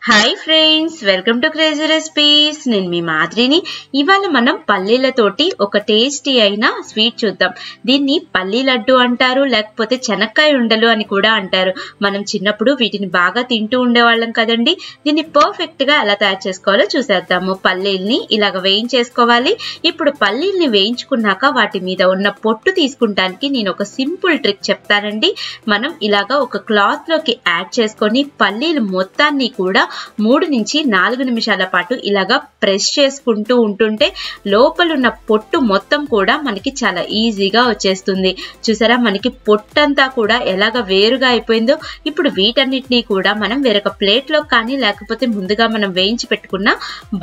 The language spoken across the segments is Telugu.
Hi friends, welcome to crazy recipes. నేను మీ మాదిరిని. ఇవాళ మనం పల్లీలతోటి ఒక టేస్టీ అయిన స్వీట్ చూద్దాం. దీన్ని పల్లీ లడ్డు అంటారు, లేకపోతే చెనక్కాయ ఉండలు అని కూడా అంటారు. మనం చిన్నప్పుడు వీటిని బాగా తింటూ ఉండేవాళ్ళం కదండి. దీన్ని పర్ఫెక్ట్ గా ఎలా తయారు చేసుకోవాలో చూసేద్దాము. పల్లీల్ని ఇలాగ వేయించేసుకోవాలి. ఇప్పుడు పల్లీల్ని వేయించుకున్నాక వాటి మీద ఉన్న పొట్టు తీసుకుంటానికి నేను ఒక సింపుల్ ట్రిక్ చెప్తానండి. మనం ఇలాగ ఒక క్లాత్ లోకి యాడ్ చేసుకొని పల్లీలు మొత్తాన్ని కూడా 3 నుంచి 4 నిమిషాల పాటు ఇలాగా ప్రెస్ చేసుకుంటూ ఉంటుంటే లోపల ఉన్న పొట్టు మొత్తం కూడా మనకి చాలా ఈజీగా వచ్చేస్తుంది. చూసారా, మనకి పొట్టంతా కూడా ఎలాగ వేరుగా అయిపోయిందో. ఇప్పుడు వీటన్నిటినీ కూడా మనం వేరొక ప్లేట్ లో కానీ లేకపోతే ముందుగా మనం వేయించి పెట్టుకున్న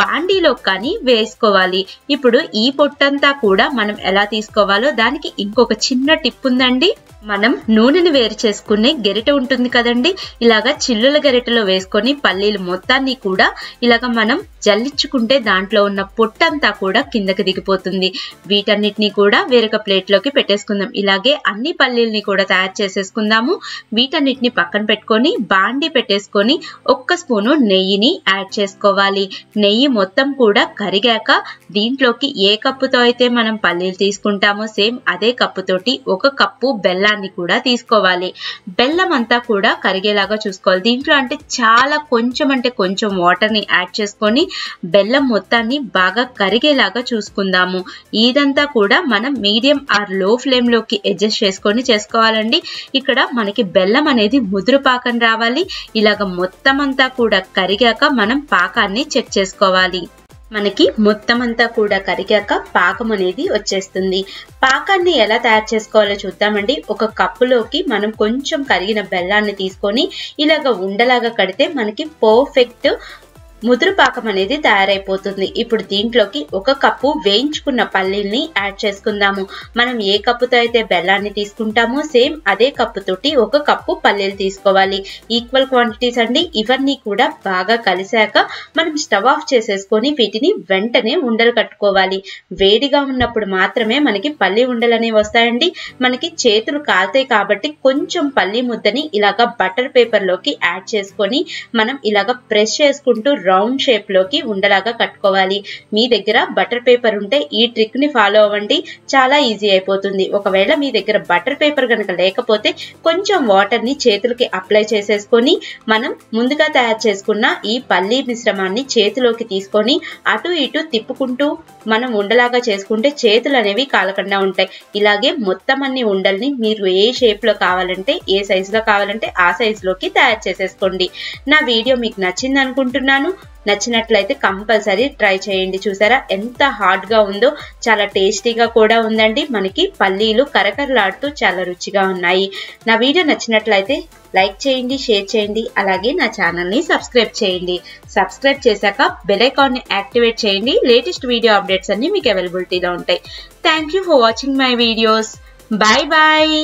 బాండీలో కానీ వేసుకోవాలి. ఇప్పుడు ఈ పొట్టంతా కూడా మనం ఎలా తీసుకోవాలో దానికి ఇంకొక చిన్న టిప్ ఉందండి. మనం నూనెని వేరు చేసుకునే గెరిట ఉంటుంది కదండి, ఇలాగా చిల్లుల గెరిటలో వేసుకొని పల్లీలు మొత్తాన్ని కూడా ఇలాగ మనం జల్లించుకుంటే దాంట్లో ఉన్న పొట్టంతా కూడా కిందకి దిగిపోతుంది. వీటన్నిటిని కూడా వేరొక ప్లేట్ లోకి పెట్టేసుకుందాం. ఇలాగే అన్ని పల్లీల్ని కూడా తయారు చేసేసుకుందాము. వీటన్నిటిని పక్కన పెట్టుకొని బాండి పెట్టేసుకొని 1 స్పూను నెయ్యిని యాడ్ చేసుకోవాలి. నెయ్యి మొత్తం కూడా కరిగాక దీంట్లోకి ఏ కప్పుతో అయితే మనం పల్లీలు తీసుకుంటామో సేమ్ అదే కప్పుతోటి 1 కప్పు బెల్లాన్ని కూడా తీసుకోవాలి. బెల్లం అంతా కూడా కరిగేలాగా చూసుకోవాలి. దీంట్లో అంటే చాలా కొంచెం వాటర్ ని యాడ్ చేసుకొని బెల్లం మొత్తాన్ని బాగా కరిగేలాగా చూసుకుందాము. ఇదంతా కూడా మనం మీడియం ఆర్ లో ఫ్లేమ్ లోకి అడ్జస్ట్ చేసుకొని చేసుకోవాలండి. ఇక్కడ మనకి బెల్లం అనేది ముదురు పాకం రావాలి. ఇలాగ మొత్తం అంతా కూడా కరిగాక మనం పాకాన్ని చెక్ చేసుకోవాలి. మనకి మొత్తం అంతా కూడా కరిగాక పాకం అనేది వచ్చేస్తుంది. పాకాన్ని ఎలా తయారు చేసుకోవాలో చూద్దామండి. 1 కప్పులోకి మనం కొంచెం కరిగిన బెల్లాన్ని తీసుకొని ఇలాగ ఉండలాగా కడితే మనకి పర్ఫెక్ట్ ముదురు పాకం అనేది తయారైపోతుంది. ఇప్పుడు దీంట్లోకి 1 కప్పు వేయించుకున్న పల్లీల్ని యాడ్ చేసుకుందాము. మనం ఏ కప్పుతో అయితే బెల్లాన్ని తీసుకుంటామో సేమ్ అదే కప్పుతోటి 1 కప్పు పల్లీలు తీసుకోవాలి. ఈక్వల్ క్వాంటిటీస్ అండి. ఇవన్నీ కూడా బాగా కలిసాక మనం స్టవ్ ఆఫ్ చేసేసుకొని వీటిని వెంటనే ఉండలు కట్టుకోవాలి. వేడిగా ఉన్నప్పుడు మాత్రమే మనకి పల్లీ ఉండలు అనేవి వస్తాయండి. మనకి చేతులు కాలుతాయి కాబట్టి కొంచెం పల్లీ ముద్దని ఇలాగా బటర్ పేపర్ లోకి యాడ్ చేసుకొని మనం ఇలాగా ప్రెస్ చేసుకుంటూ రౌండ్ షేప్ లోకి ఉండలాగా కట్టుకోవాలి. మీ దగ్గర బటర్ పేపర్ ఉంటే ఈ ట్రిక్ ని ఫాలో అవ్వండి, చాలా ఈజీ అయిపోతుంది. ఒకవేళ మీ దగ్గర బటర్ పేపర్ కనుక లేకపోతే కొంచెం వాటర్ ని చేతులకి అప్లై చేసేసుకొని మనం ముందుగా తయారు చేసుకున్న ఈ పల్లీ మిశ్రమాన్ని చేతిలోకి తీసుకొని అటు ఇటు తిప్పుకుంటూ మనం ఉండలాగా చేసుకుంటే చేతులు అనేవి కాలకుండా ఉంటాయి. ఇలాగే మొత్తం అన్ని ఉండల్ని మీరు ఏ షేప్ లో కావాలంటే, ఏ సైజు లో కావాలంటే ఆ సైజు లోకి తయారు చేసేసుకోండి. నా వీడియో మీకు నచ్చింది అనుకుంటున్నాను. నచ్చినట్లయితే కంపల్సరీ ట్రై చేయండి. చూసారా ఎంత హాట్ గా ఉందో, చాలా టేస్టీగా కూడా ఉందండి. మనకి పల్లీలు కరకరలాడుతూ చాలా రుచిగా ఉన్నాయి. నా వీడియో నచ్చినట్లయితే లైక్ చేయండి, షేర్ చేయండి, అలాగే నా ఛానల్ ని సబ్స్క్రైబ్ చేయండి. సబ్స్క్రైబ్ చేశాక బెల్ ఐకాన్ ని యాక్టివేట్ చేయండి. లేటెస్ట్ వీడియో అప్డేట్స్ అన్ని మీకు అవైలబిలిటీలో ఉంటాయి. Thank you for watching my videos. Bye bye.